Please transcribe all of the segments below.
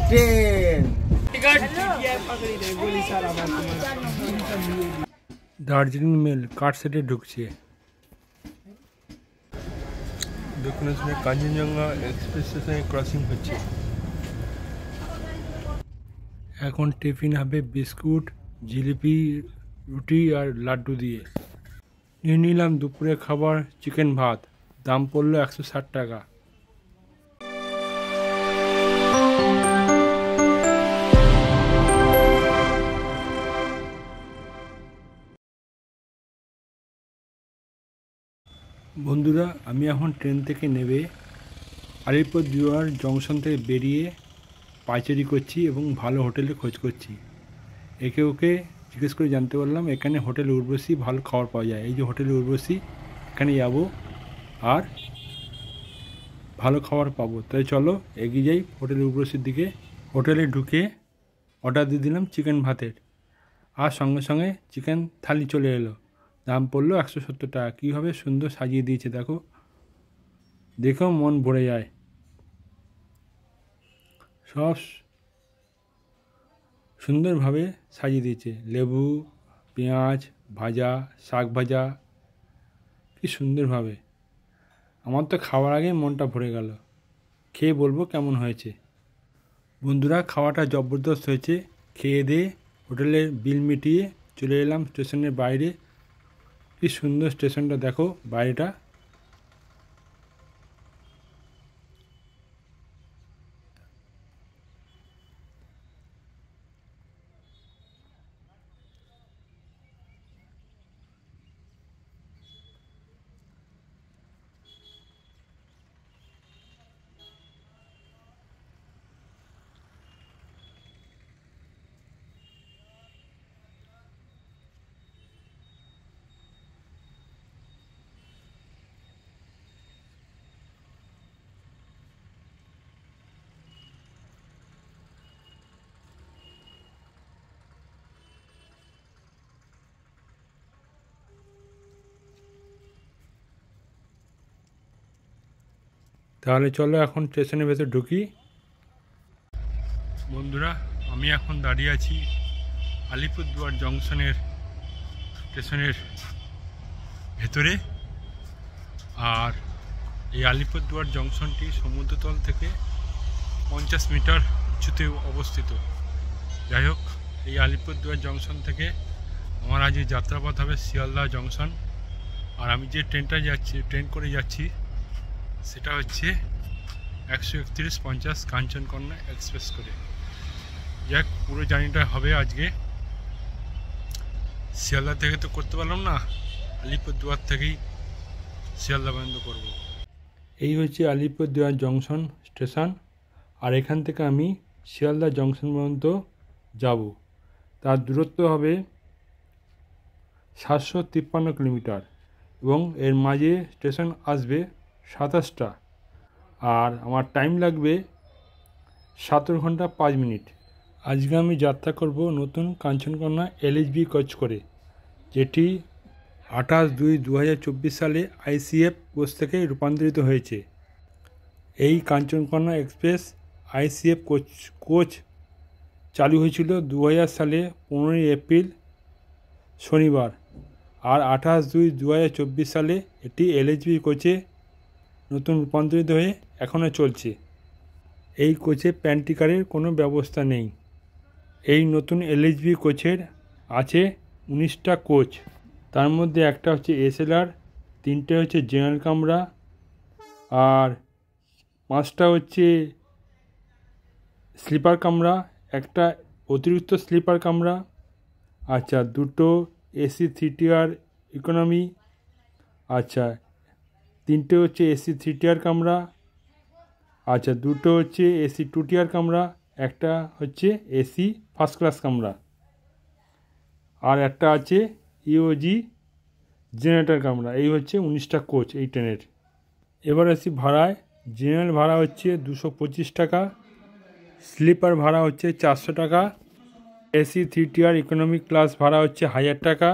Train. Darjeeling mail কাঠসেটে ঢুকছে। দক্ষিণেশ্বরের Kanchenjunga express স্টেশনে ক্রসিং হচ্ছে। এখন টিফিন হবে বিস্কুট, জিলিপি, রুটি আর লাড্ডু দিয়ে। নিয়ে নিলাম দুপুরে খাবার চিকেন ভাত, দাম পড়লো 160 টাকা। বন্ধুরা, আমি এখন ট্রেন থেকে নেমে আলিপুরদুয়ার জংশন থেকে বেরিয়ে পাইচারি করছি এবং ভালো হোটেলে খোঁজ করছি। একে ওকে জিজ্ঞেস করে জানতে পারলাম এখানে হোটেল উর্বশী ভালো খাবার পাওয়া যায়। এই যে হোটেল উর্বশী, এখানে যাবো আর ভালো খাবার পাবো। তাই চলো এগিয়ে যাই হোটেল উর্বশীর দিকে। হোটেলে ঢুকে অর্ডার দিয়ে দিলাম চিকেন ভাতের, আর সঙ্গে সঙ্গে চিকেন থালি চলে এলো। দাম পড়লো 170 টাকা। কীভাবে সুন্দর সাজিয়ে দিয়েছে দেখো, দেখেও মন ভরে যায়। সব সুন্দরভাবে সাজিয়ে দিয়েছে, লেবু, পেঁয়াজ ভাজা, শাক ভাজা, কি সুন্দরভাবে। আমার তো খাওয়ার আগে মনটা ভরে গেল। খেয়ে বলবো কেমন হয়েছে। বন্ধুরা, খাওয়াটা জবরদস্ত হয়েছে। খেয়ে দিয়ে হোটেলের বিল মিটিয়ে চলে এলাম স্টেশনের বাইরে। কি সুন্দর স্টেশনটা দেখো, বাইরেটা। তাহলে চলো এখন স্টেশনের ভেতর ঢুকি। বন্ধুরা, আমি এখন দাঁড়িয়ে আছি আলিপুরদুয়ার জংশনের স্টেশনের ভেতরে। আর এই আলিপুরদুয়ার জংশনটি সমুদ্রতল থেকে 50 মিটার উঁচুতে অবস্থিত। যাই হোক, এই আলিপুরদুয়ার জংশন থেকে আমার আজ যাত্রাপথ হবে শিয়ালদা জংশন। আর আমি যে ট্রেন করে যাচ্ছি সেটা হচ্ছে 131-50 কাঞ্চনকন্যা এক্সপ্রেস করে। যাক, পুরো জার্নিটা হবে আজকে। শিয়ালদা থেকে তো করতে পারলাম না, আলিপুরদুয়ার থেকেই শিয়ালদা পর্যন্ত করব। এই হচ্ছে আলিপুরদুয়ার জংশন স্টেশন। আর এখান থেকে আমি শিয়ালদা জংশন পর্যন্ত যাব। তার দূরত্ব হবে 753 কিলোমিটার এবং এর মাঝে স্টেশন আসবে 27টা। আর আমার টাইম লাগবে 17 ঘন্টা 5 মিনিট। আজকে আমি যাত্রা করব নতুন কাঞ্চনকন্যা LHB কোচ করে, যেটি 28/2/2024 সালে ICF কোচ থেকে রূপান্তরিত হয়েছে। এই কাঞ্চনকন্যা এক্সপ্রেস ICF কোচ চালু হয়েছিল 2000 সালে 15 এপ্রিল শনিবার। আর 28/2/2024 সালে এটি LHB কোচে নতুন রূপান্তরিত হয়ে এখনও চলছে। এই কোচে প্যান্ট্রিকারের কোনো ব্যবস্থা নেই। এই নতুন LHB কোচের আছে 19টা কোচ। তার মধ্যে একটা হচ্ছে SLR, 3টে হচ্ছে জেনারেল কামরা, আর 5টা হচ্ছে স্লিপার কামরা, একটা অতিরিক্ত স্লিপার কামরা, আচ্ছা 2টো AC 3 টিয়ার ইকোনমি, আচ্ছা 3টে হচ্ছে AC 3 টিয়ার কামরা, আচ্ছা 2টো হচ্ছে AC 2 টিয়ার কামরা, একটা হচ্ছে AC ফার্স্ট ক্লাস কামরা, আর একটা আছে EOG জেনারেটর কামরা। এই হচ্ছে 19টা কোচ এই ট্রেনের। এবার আসি ভাড়ায়। জেনারেল ভাড়া হচ্ছে 225 টাকা, স্লিপার ভাড়া হচ্ছে 400 টাকা, AC 3 টিয়ার ইকোনমিক ক্লাস ভাড়া হচ্ছে 1000 টাকা,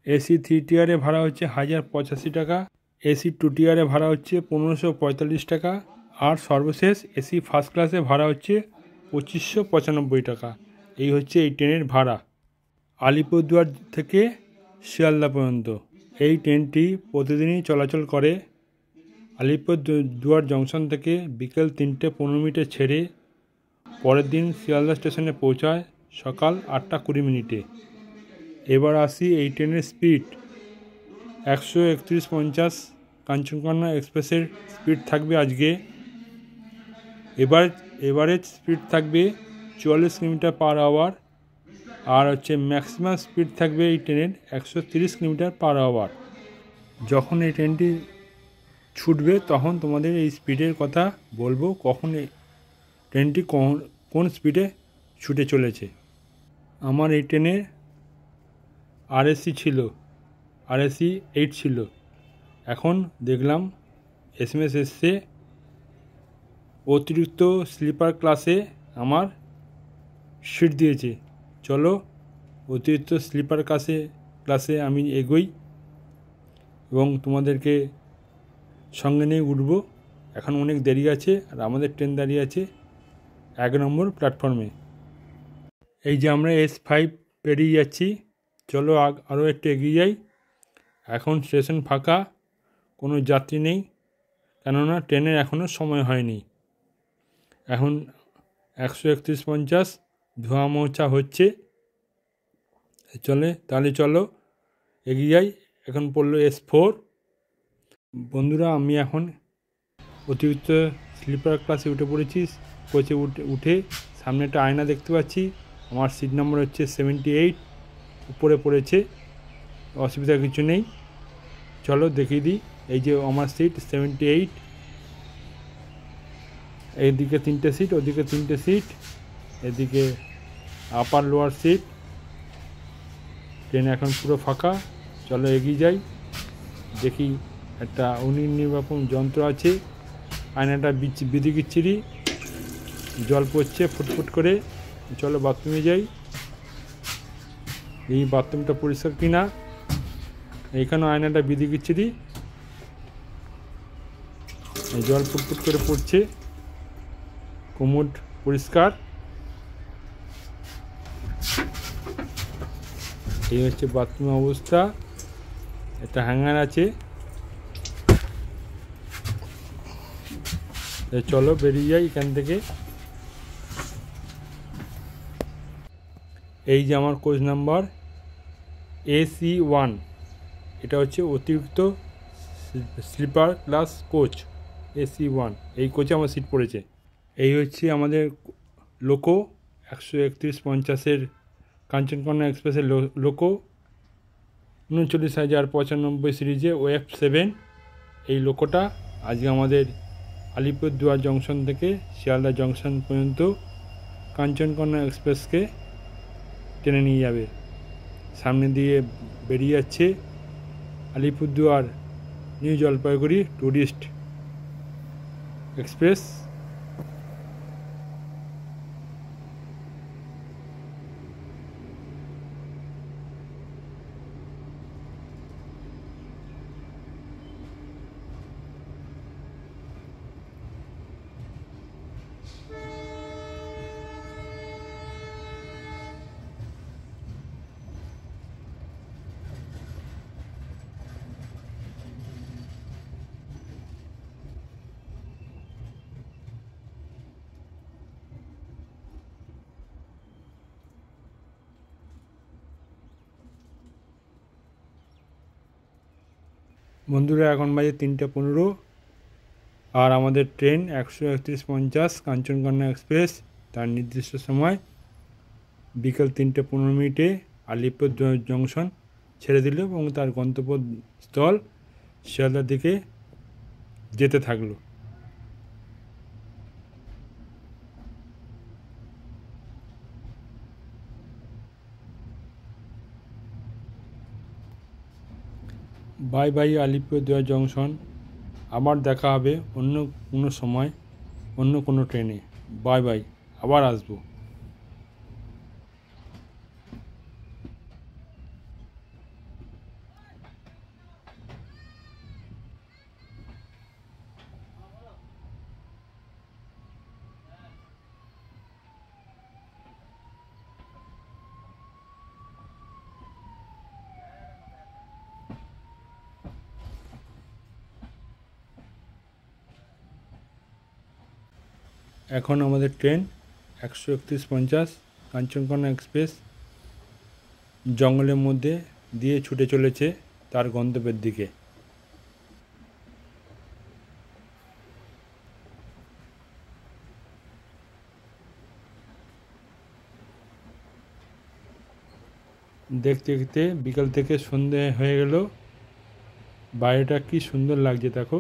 AC 3 টিয়ারে ভাড়া হচ্ছে 1085 টাকা, AC 2 টিয়ারে ভাড়া হচ্ছে 1545 টাকা, আর সর্বশেষ এসি ফার্স্ট ক্লাসে ভাড়া হচ্ছে 2595 টাকা। এই হচ্ছে এই ট্রেনের ভাড়া আলিপুরদুয়ার থেকে শিয়ালদা পর্যন্ত। এই ট্রেনটি প্রতিদিনই চলাচল করে। আলিপুরদুয়ার জংশন থেকে বিকেল 3:15 ছেড়ে পরের দিন শিয়ালদা স্টেশনে পৌঁছায় সকাল 8:20। এবার আসি এই ট্রেনের স্পিড। 131.50 কাঞ্চনকন্যা এক্সপ্রেসের স্পিড থাকবে আজকে। এভারেজ স্পিড থাকবে 44 কিলোমিটার পার আওয়ার। আর হচ্ছে ম্যাক্সিমাম স্পিড থাকবে এই ট্রেনের 130 কিলোমিটার পার আওয়ার। যখন এই ট্রেনটি ছুটবে তখন তোমাদের এই স্পিডের কথা বলবো, কখন এই ট্রেনটি কোন স্পিডে ছুটে চলেছে। আমার এই ট্রেনে আরএসি ছিল, আরএসি 8 ছিল। এখন দেখলাম এসএমএস এসছে অতিরিক্ত স্লিপার ক্লাসে আমার সিট দিয়েছে। চলো অতিরিক্ত স্লিপার ক্লাসে আমি এগোই এবং তোমাদেরকে সঙ্গে নিয়ে উঠবো। এখন অনেক দেরি আছে আর আমাদের ট্রেন দাঁড়িয়ে আছে 1 নম্বর প্ল্যাটফর্মে। এই যে আমরা S5 পেরিয়ে যাচ্ছি। চলো আরও একটু এগিয়ে যাই। এখন স্টেশন ফাঁকা, কোনো যাত্রী নেই, কেননা ট্রেনের এখনও সময় হয়নি। এখন 131.50 ধোঁয়া মোছা হচ্ছে। তাহলে চলো এগিয়ে যাই। এখন পড়লো S4। বন্ধুরা, আমি এখন অতিরিক্ত স্লিপার ক্লাসে উঠে পড়েছি। কোচে উঠে সামনে একটা আয়না দেখতে পাচ্ছি। আমার সিট নম্বর হচ্ছে 78, উপরে পড়েছে। অসুবিধা কিছু নেই, চলো দেখিয়ে দিই। এই যে আমার সিট 78। এইদিকে 3টে সিট, ওদিকে 3টে সিট, এদিকে আপার লোয়ার সিট। ট্রেন এখন পুরো ফাঁকা। চলো এগিয়ে যাই। দেখি একটা অগ্নিনির্বাপক যন্ত্র আছে। আয়নাটা বিদিকিচ্ছিরি, জল পড়ছে ফুটফুট করে। চলো বাথরুমে যাই। এই বাথরুমটা পরিষ্কার কিনা। এইখানেও আয়নাটা বিদিকিচ্ছিরি, জল ফুটফুট করে পড়ছে। কোমোড পরিষ্কার। এই হচ্ছে বাথরুমের অবস্থা। একটা হ্যাঙ্গার আছে। চলো বেরিয়ে যাই এখান থেকে। এই যে আমার কোচ নাম্বার AC1। এটা হচ্ছে অতিরিক্ত স্লিপার ক্লাস কোচ AC1। এই কোচে আমার সিট পড়েছে। এই হচ্ছে আমাদের লোকো 131.50 কাঞ্চনকন্যা এক্সপ্রেসের লোকো 39,095 সিরিজে OF7। এই লোকোটা আজকে আমাদের আলিপুরদুয়ার জংশন থেকে শিয়ালদা জংশন পর্যন্ত কাঞ্চনকন্যা এক্সপ্রেসকে টেনে নিয়ে যাবে। সামনে দিয়ে বেরিয়ে যাচ্ছে Alipurduar new Jalpaiguri tourist express. বন্ধুরা, এখন বাজে 3:15 আর আমাদের ট্রেন 131.50 কাঞ্চনকন্যা এক্সপ্রেস তার নির্দিষ্ট সময় বিকেল 3:15 আলিপুরদুয়ার জংশন ছেড়ে দিল এবং তার গন্তব্যস্থল শিয়ালদার দিকে যেতে থাকলো। Bye bye Alipurduar junction. আবার দেখা হবে অন্য কোনো সময়, অন্য কোনো ট্রেনে। বাই বাই, আবার আসবো। এখন আমাদের ট্রেন 13150 কাঞ্চনকন্যা এক্সপ্রেস জঙ্গলের মধ্যে দিয়ে ছুটে চলেছে তার গন্তব্যের দিকে। দেখতে দেখতে বিকাল থেকে সন্ধে হয়ে গেল। বাইরেটা কি সুন্দর লাগছে দেখো।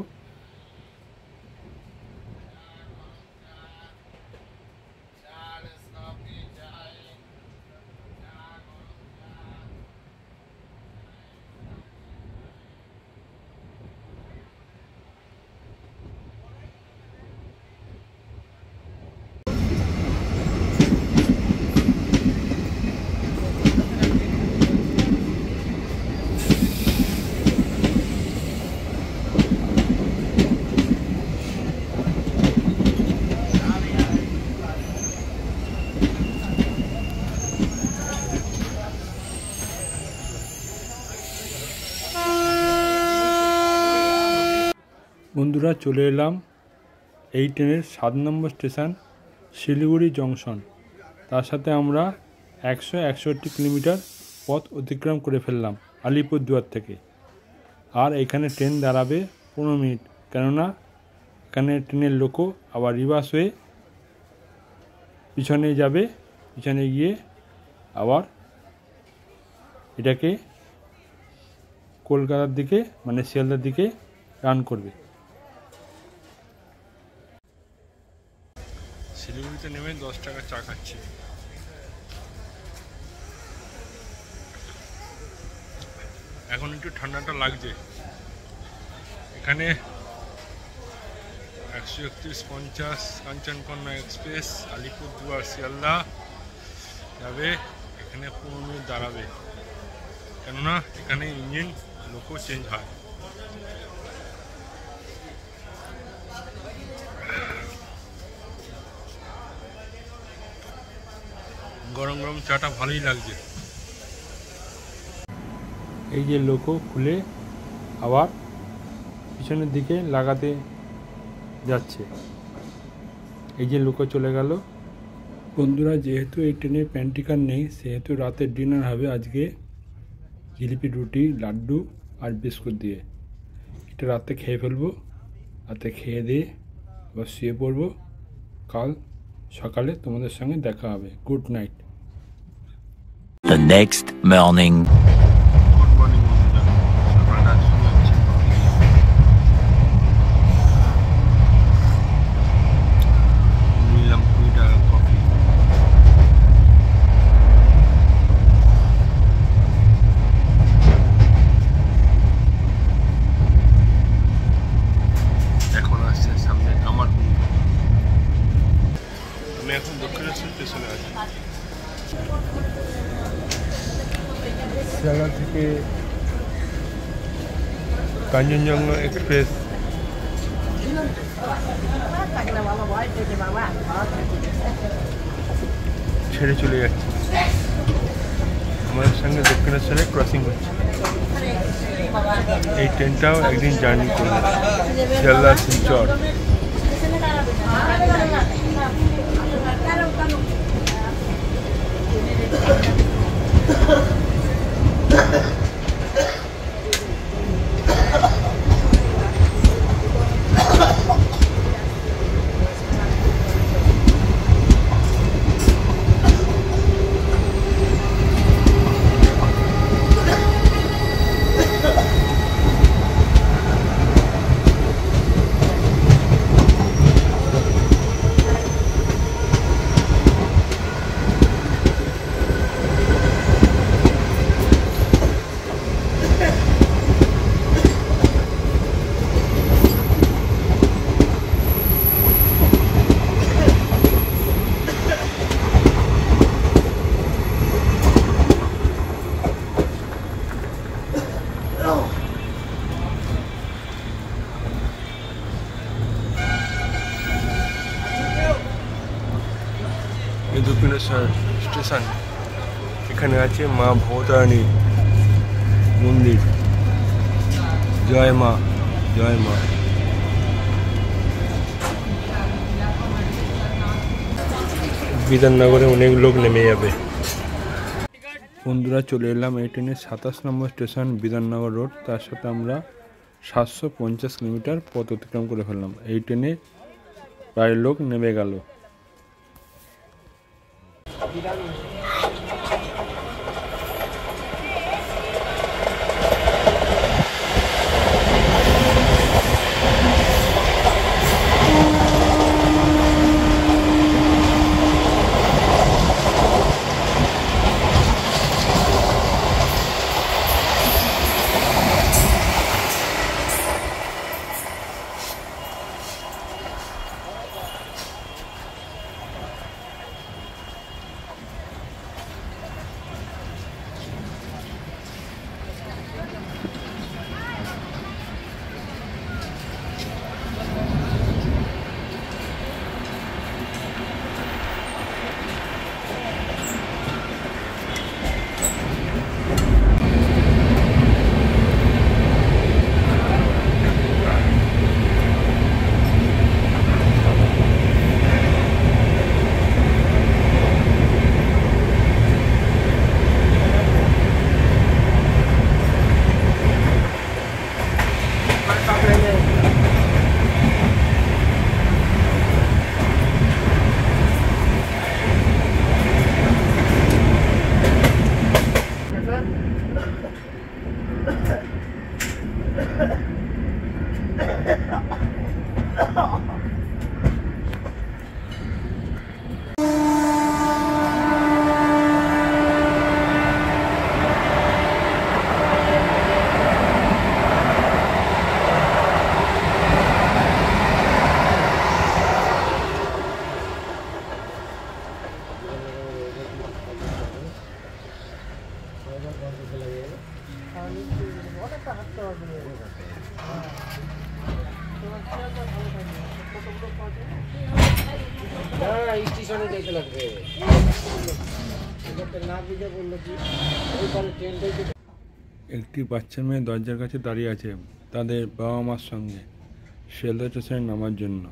বন্ধুরা, চলে এলাম এই ট্রেনের 7 নম্বর স্টেশন শিলিগুড়ি জংশন। তার সাথে আমরা 161 কিলোমিটার পথ অতিক্রম করে ফেললাম আলিপুরদুয়ার থেকে। আর এখানে ট্রেন দাঁড়াবে 15 মিনিট, কেননা এখানে ট্রেনের লোকো আবার রিভার্স হয়ে পিছনে যাবে, পিছনে গিয়ে আবার এটাকে কলকাতার দিকে মানে শিয়ালদার দিকে রান করবে। শিলিগুড়িতে নেমে 10 টাকা চা খাচ্ছি। এখন একটু ঠান্ডাটা লাগছে। এখানে 13150 কাঞ্চনকন্যা এক্সপ্রেস আলিপুরদুয়ার শিয়ালদা যাবে। এখানে 15 মিনিট দাঁড়াবে, কেননা এখানে ইঞ্জিন লোকো চেঞ্জ হয়। গরম গরম চাটা ভালোই লাগছে। এই যে লোকো খুলে আবার পিছনের দিকে লাগাতে যাচ্ছে। এই যে লোকো চলে গেল। বন্ধুরা, যেহেতু এই ট্রেনে প্যান্টিকার নেই, সেহেতু রাতের ডিনার হবে আজকে জিলিপি, রুটি, লাড্ডু আর বিস্কুট দিয়ে। এটা রাতে খেয়ে ফেলবো। রাতে খেয়ে দিয়ে আবার শুয়ে পড়বো। কাল সকালে তোমাদের সঙ্গে দেখা হবে। Good night. The next morning. Good morning বন্ধুরা, সকালটা শুরু হচ্ছে। নিলাম 20 টাকা কফি। এখন আসছে সামনে আমার। আমি এখন দক্ষিণেশ্বর স্টেশনে আছি। শিয়ালদা থেকে কাঞ্চনজঙ্ঘা এক্সপ্রেস ছেড়ে চলে যাচ্ছে। আমাদের সঙ্গে দক্ষিণেশ্বরে ক্রসিং হচ্ছে। এই ট্রেনটাও একদিন জার্নি করবে শিয়ালদা শিলচর। দক্ষিণেশ্বর স্টেশন। এখানে আছে মা ভবতারিণী মন্দির। জয় মা, জয় মা। বিধাননগরে অনেক লোক নেমে যাবে। বন্ধুরা চলে এলাম এই ট্রেনের 27 নম্বর স্টেশন বিধাননগর রোড। তার সাথে আমরা 750 কিলোমিটার পথ অতিক্রম করে ফেললাম। এই ট্রেনে প্রায় লোক নেমে গেল। একটি বাচ্চা মেয়ে দরজার কাছে দাঁড়িয়ে আছে তাদের বাবা মার সঙ্গে শিয়ালদা স্টেশনে নামার জন্য।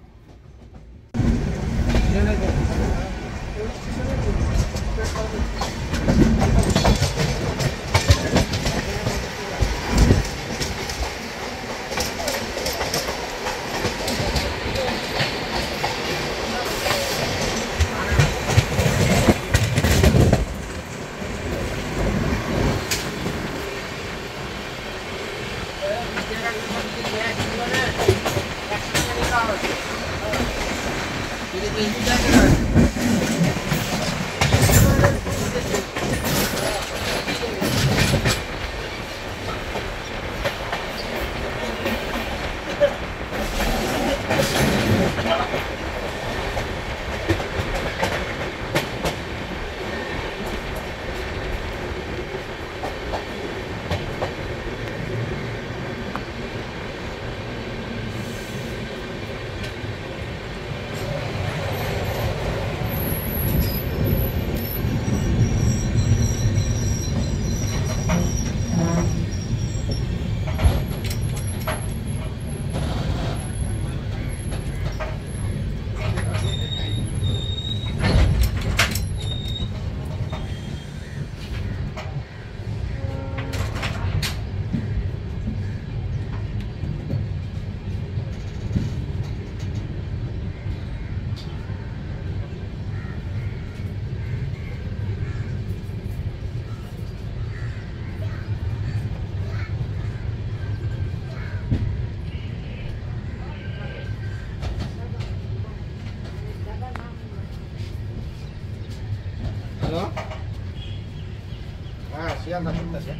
Siang tak tuntas ya.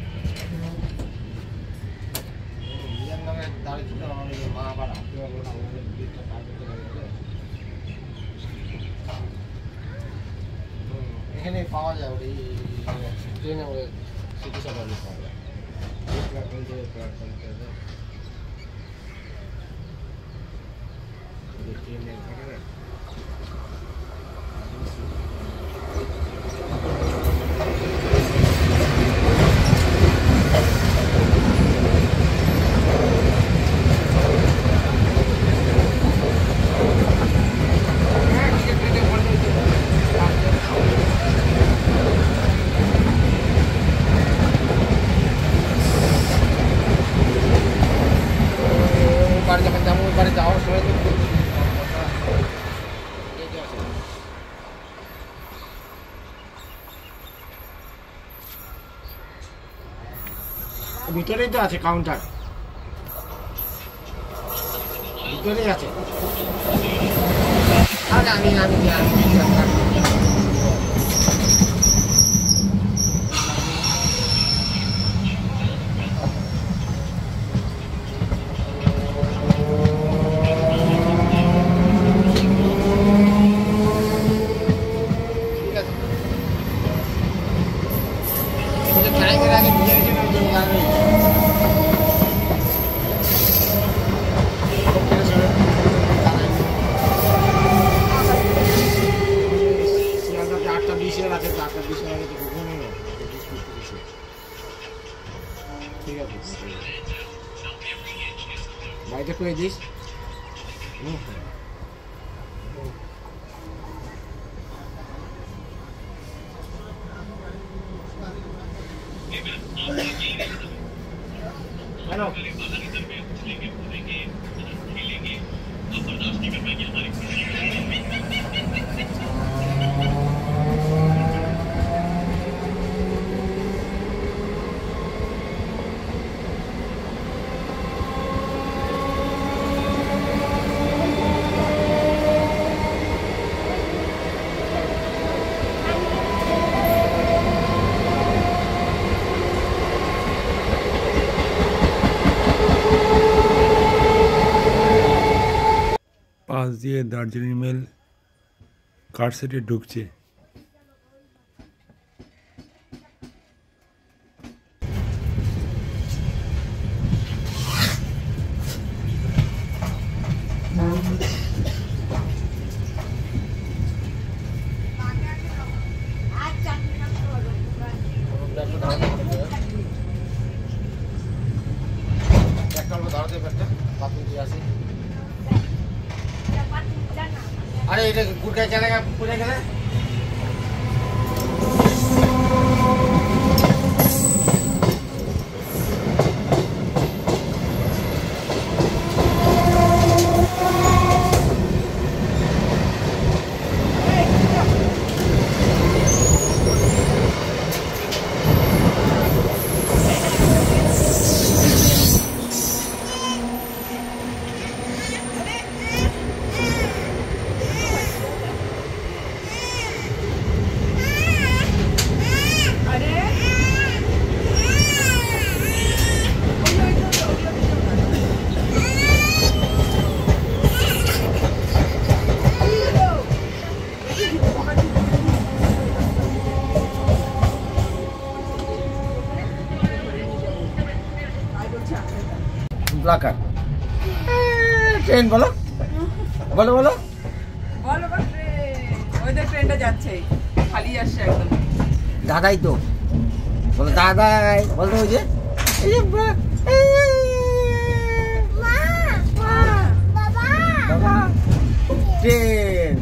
Siang nang dari kita orang ini apa lah? এখানে পাওয়া যায় ওই ট্রেনে ওই সিটি সার্ভিস পাওয়া যায়। এই প্ল্যাটফর্ম থেকে প্ল্যাটফর্ম থেকে ট্রেনে থাকে। ভিতরেই তো আছে কাউন্টার, ভিতরেই আছে। আরে আমি বাড়িতে করে দিস। পাশ দিয়ে দার্জিলিং মেল কার সেটে ঢুকছে। अरे ये गुड़का चलेगा पूरे के लिए। ब्लॉकर ट्रेन बोलो बोलो बोलो बोलो ওই যে ট্রেনটা যাচ্ছে খালি আসছে একদম দাদাই তো বলো দাদাই বলতো ওই যে মা বাবা বাবা ট্রেন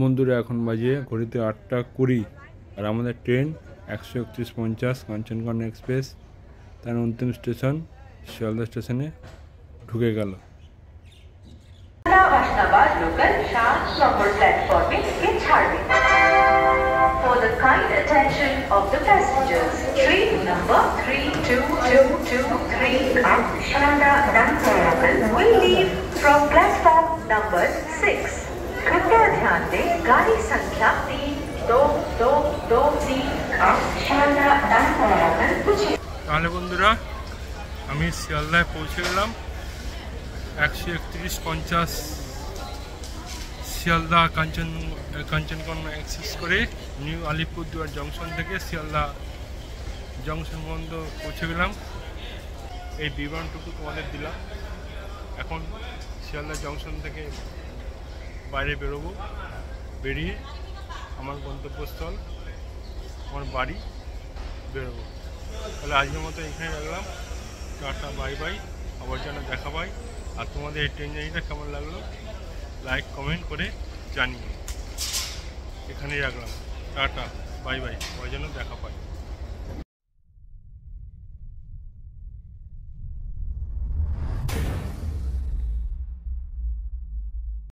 বন্ধুরা এখন বাজে ঘড়িতে 8:20 আর আমাদের ট্রেন 131:50 কাঞ্চনকন্যা এক্সপ্রেস তার অন্তিম স্টেশন শিয়ালদা স্টেশনে ঢুকে গেল। Ahmedabad local 7 number platform के छाड़े। For the kind attention of the passengers, train number 32223 Ahmedabad will leave from platform number 6. कृपया ध्यान दें गाड़ी संख्या 3223 Ahmedabad पूछे। তাহলে বন্ধুরা আমি শিয়ালদায় পৌঁছে গেলাম। 131:50 শিয়ালদা কাঞ্চনকন্যা অ্যাক্সেস করে নিউ আলিপুরদুয়ার জংশন থেকে শিয়ালদা জংশন পর্যন্ত পৌঁছে গেলাম। এই বিবরণটুকু তোমাদের দিলাম। এখন শিয়ালদা জংশন থেকে বাইরে বেরোবো, বেরিয়ে আমার গন্তব্যস্থল আমার বাড়ি বেরোবো। তাহলে আজকের মতো এখানে রাখলাম। Tata, bye bye. আবার যেন দেখা পাই। আর তোমাদের এই ট্রেন জার্নিটা কেমন লাগলো লাইক কমেন্ট করে জানিও। এখানেই রাখলাম। Tata, bye bye. আবার যেন দেখা পাই।